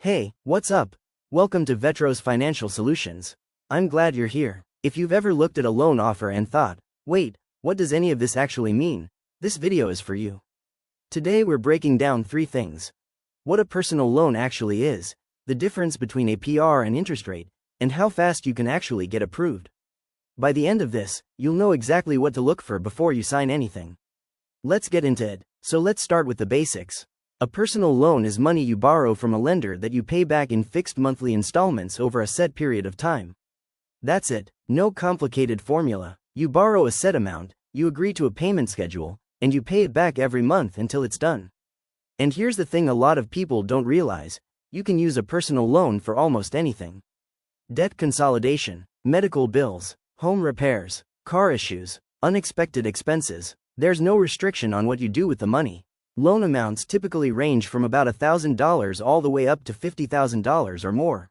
Hey, what's up? Welcome to VETROS Financial Solutions. I'm glad you're here. If you've ever looked at a loan offer and thought, wait, what does any of this actually mean? This video is for you. Today we're breaking down 3 things. What a personal loan actually is, the difference between APR and interest rate, and how fast you can actually get approved. By the end of this, you'll know exactly what to look for before you sign anything. Let's get into it. So let's start with the basics. A personal loan is money you borrow from a lender that you pay back in fixed monthly installments over a set period of time. That's it, no complicated formula. You borrow a set amount, you agree to a payment schedule, and you pay it back every month until it's done. And here's the thing a lot of people don't realize, you can use a personal loan for almost anything. Debt consolidation, medical bills, home repairs, car issues, unexpected expenses. There's no restriction on what you do with the money. Loan amounts typically range from about $1,000 all the way up to $50,000 or more.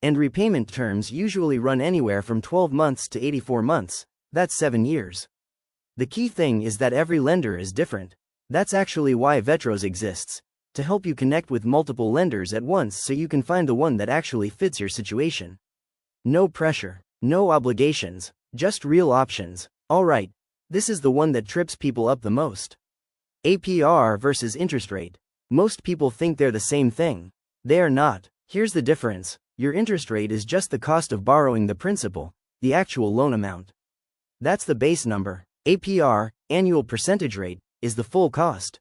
And repayment terms usually run anywhere from 12 months to 84 months, that's 7 years. The key thing is that every lender is different. That's actually why VETROS exists, to help you connect with multiple lenders at once so you can find the one that actually fits your situation. No pressure, no obligations, just real options. Alright, this is the one that trips people up the most. APR versus interest rate. Most people think they're the same thing. They are not. Here's the difference. Your interest rate is just the cost of borrowing the principal, the actual loan amount. That's the base number. APR, annual percentage rate, is the full cost.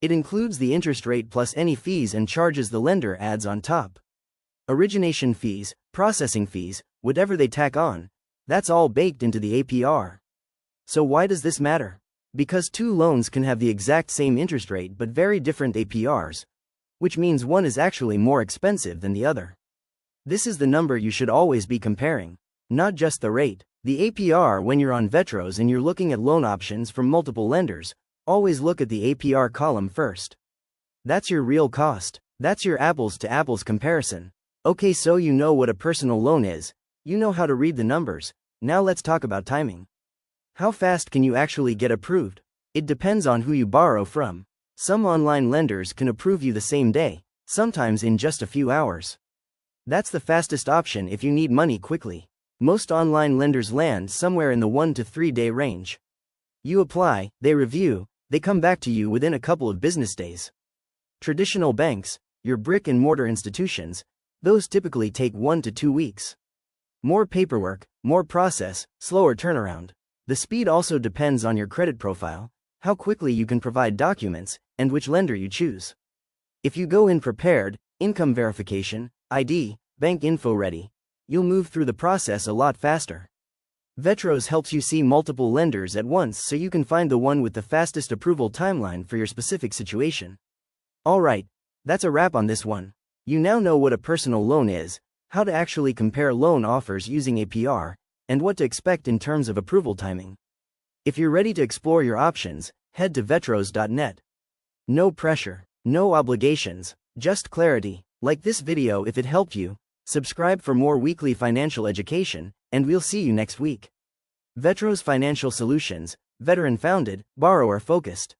It includes the interest rate plus any fees and charges the lender adds on top. Origination fees, processing fees, whatever they tack on, that's all baked into the APR. So why does this matter? Because 2 loans can have the exact same interest rate but very different APRs, which means one is actually more expensive than the other. This is the number you should always be comparing, not just the rate. The APR when you're on VETROS and you're looking at loan options from multiple lenders, always look at the APR column first. That's your real cost. That's your apples to apples comparison. Okay, so you know what a personal loan is, you know how to read the numbers, now let's talk about timing. How fast can you actually get approved? It depends on who you borrow from. Some online lenders can approve you the same day, sometimes in just a few hours. That's the fastest option if you need money quickly. Most online lenders land somewhere in the 1 to 3 day range. You apply, they review, they come back to you within a couple of business days. Traditional banks, your brick and mortar institutions, those typically take 1 to 2 weeks. More paperwork, more process, slower turnaround. The speed also depends on your credit profile, how quickly you can provide documents, and which lender you choose. If you go in prepared, income verification, ID, bank info ready, you'll move through the process a lot faster. VETROS helps you see multiple lenders at once so you can find the one with the fastest approval timeline for your specific situation. Alright, that's a wrap on this one. You now know what a personal loan is, how to actually compare loan offers using APR, and what to expect in terms of approval timing. If you're ready to explore your options, head to vetros.net. No pressure, no obligations, just clarity. Like this video if it helped you, subscribe for more weekly financial education, and we'll see you next week. VETROS Financial Solutions, veteran founded, borrower focused.